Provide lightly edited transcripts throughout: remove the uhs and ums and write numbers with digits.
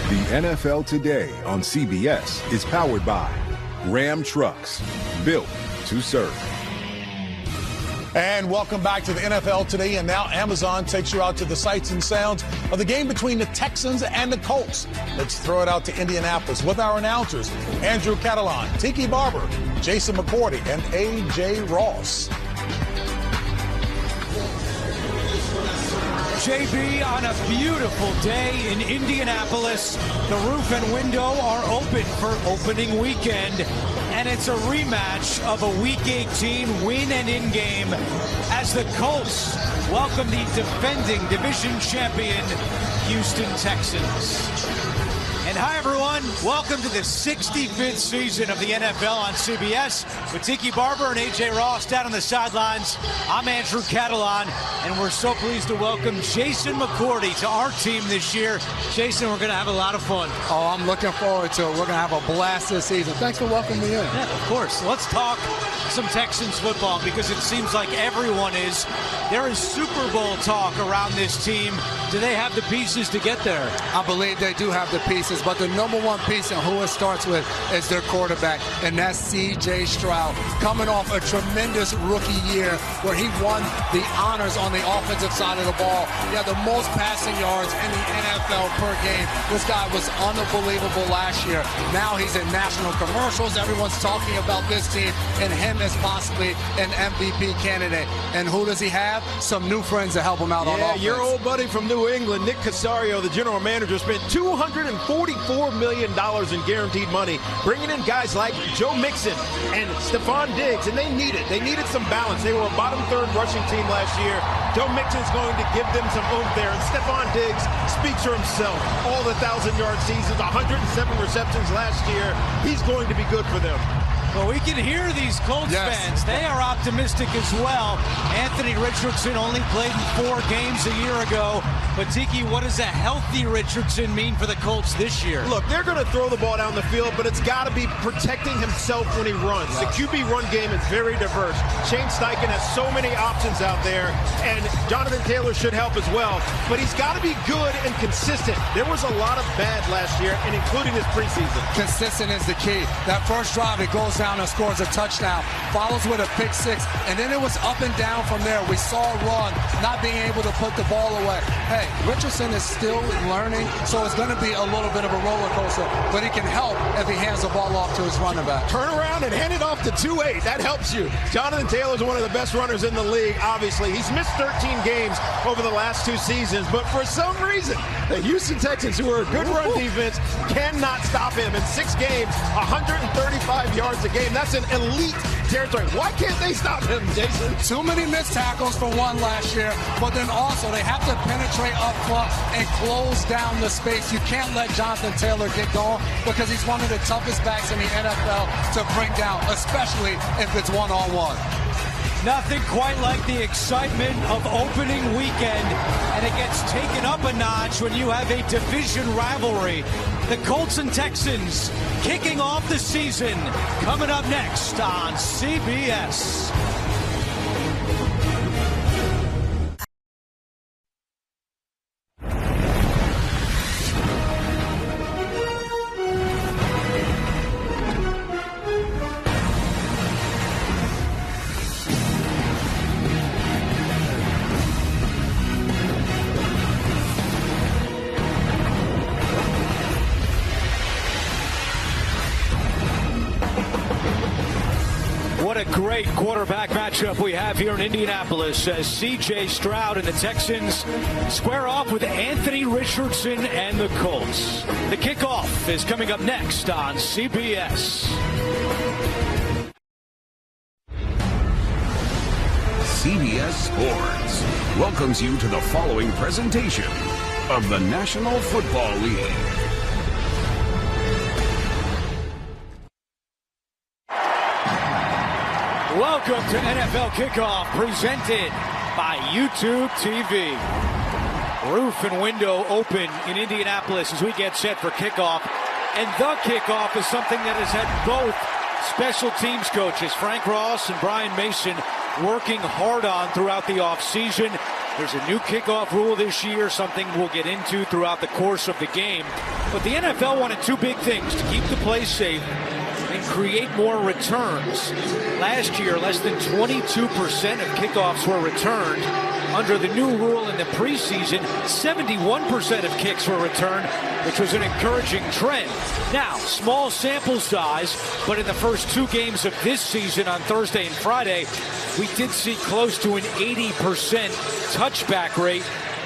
The NFL Today on CBS is powered by Ram Trucks, built to serve. And welcome back to the NFL Today. And now Amazon takes you out to the sights and sounds of the game between the Texans and the Colts. Let's throw it out to Indianapolis with our announcers, Andrew Catalan, Tiki Barber, Jason McCourty, and A.J. Ross. JB, on a beautiful day in Indianapolis, the roof and window are open for opening weekend, and it's a rematch of a Week 18 win and in game as the Colts welcome the defending division champion Houston Texans. And hi, everyone. Welcome to the 65th season of the NFL on CBS with Tiki Barber and A.J. Ross down on the sidelines. I'm Andrew Catalan, and we're so pleased to welcome Jason McCourty to our team this year. Jason, we're going to have a lot of fun. Oh, I'm looking forward to it. We're going to have a blast this season. Thanks for welcoming me in. Yeah, of course. Let's talk some Texans football because it seems like everyone is. There is Super Bowl talk around this team. Do they have the pieces to get there? I believe they do have the pieces, but the number one piece and who it starts with is their quarterback, and that's C.J. Stroud, coming off a tremendous rookie year where he won the honors on the offensive side of the ball. He had the most passing yards in the NFL per game. This guy was unbelievable last year. Now he's in national commercials. Everyone's talking about this team and him as possibly an MVP candidate. And who does he have? Some new friends to help him out on offense. Your old buddy from New England, Nick Casario, the general manager, spent $244 million in guaranteed money, bringing in guys like Joe Mixon and Stephon Diggs, and they needed some balance. They were a bottom third rushing team last year. Joe Mixon's going to give them some oomph there, and Stephon Diggs speaks for himself. All the 1,000-yard seasons, 107 receptions last year. He's going to be good for them. Well, we can hear these Colts fans. They are optimistic as well. Anthony Richardson only played in 4 games a year ago. But, Tiki, what does a healthy Richardson mean for the Colts this year? Look, they're going to throw the ball down the field, but it's got to be protecting himself when he runs. The QB run game is very diverse. Shane Steichen has so many options out there, and Jonathan Taylor should help as well. But he's got to be good and consistent. There was a lot of bad last year, and including this preseason. Consistent is the key. That first drive, it goes down and scores a touchdown, follows with a pick six, and then it was up and down from there. We saw a run, not being able to put the ball away. Hey, Richardson is still learning, so it's going to be a little bit of a roller coaster, but he can help if he hands the ball off to his running back. Turn around and hand it off to 2-8. That helps you. Jonathan Taylor's one of the best runners in the league, obviously. He's missed 13 games over the last 2 seasons, but for some reason, the Houston Texans, who are a good run defense, cannot stop him. In 6 games, 135 yards a game. That's an elite territory. Why can't they stop him, Jason? Too many missed tackles for one last year, but then also they have to penetrate up front and close down the space. You can't let Jonathan Taylor get going because he's one of the toughest backs in the NFL to bring down, especially if it's one-on-one. Nothing quite like the excitement of opening weekend, and it gets taken up a notch when you have a division rivalry. The Colts and Texans kicking off the season, coming up next on CBS. What a great quarterback matchup we have here in Indianapolis as C.J. Stroud and the Texans square off with Anthony Richardson and the Colts. The kickoff is coming up next on CBS. CBS Sports welcomes you to the following presentation of the National Football League. Welcome to NFL Kickoff, presented by YouTube TV. Roof and window open in Indianapolis as we get set for kickoff. And the kickoff is something that has had both special teams coaches, Frank Ross and Brian Mason, working hard on throughout the offseason. There's a new kickoff rule this year, something we'll get into throughout the course of the game. But the NFL wanted two big things: to keep the play safe and create more returns. Last year, less than 22% of kickoffs were returned. Under the new rule in the preseason, 71% of kicks were returned, which was an encouraging trend. Now, small sample size, but in the first two games of this season on Thursday and Friday, we did see close to an 80% touchback rate.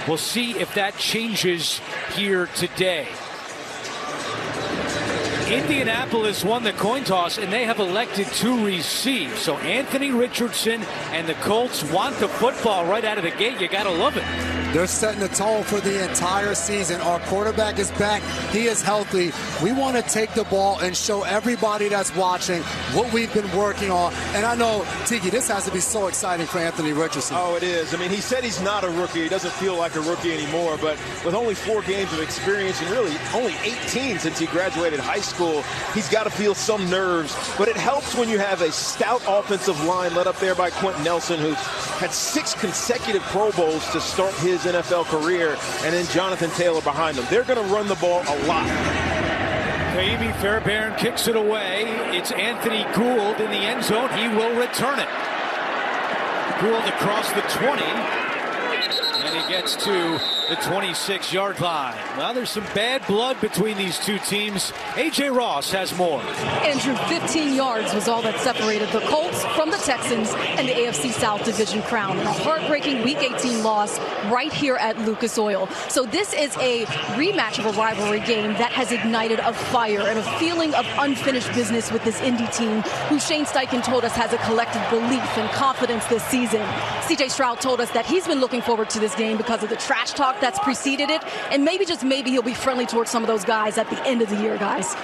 We'll see if that changes here today. Indianapolis won the coin toss, and they have elected to receive. So Anthony Richardson and the Colts want the football right out of the gate. You got to love it. They're setting the tone for the entire season. Our quarterback is back. He is healthy. We want to take the ball and show everybody that's watching what we've been working on. And I know, Tiki, this has to be so exciting for Anthony Richardson. Oh, it is. I mean, he said he's not a rookie. He doesn't feel like a rookie anymore. But with only 4 games of experience and really only 18 since he graduated high school, he's got to feel some nerves. But it helps when you have a stout offensive line led up there by Quentin Nelson, who's had 6 consecutive Pro Bowls to start his NFL career, and then Jonathan Taylor behind them. They're going to run the ball a lot. Amy Fairbairn kicks it away. It's Anthony Gould in the end zone. He will return it. Gould across the 20, and he gets to the 26-yard line. Well, there's some bad blood between these two teams. A.J. Ross has more. Andrew, 15 yards was all that separated the Colts from the Texans and the AFC South Division crown. A heartbreaking Week 18 loss right here at Lucas Oil. So this is a rematch of a rivalry game that has ignited a fire and a feeling of unfinished business with this Indy team, who Shane Steichen told us has a collective belief and confidence this season. C.J. Stroud told us that he's been looking forward to this game because of the trash talk that's preceded it, and maybe, just maybe, he'll be friendly towards some of those guys at the end of the year, guys.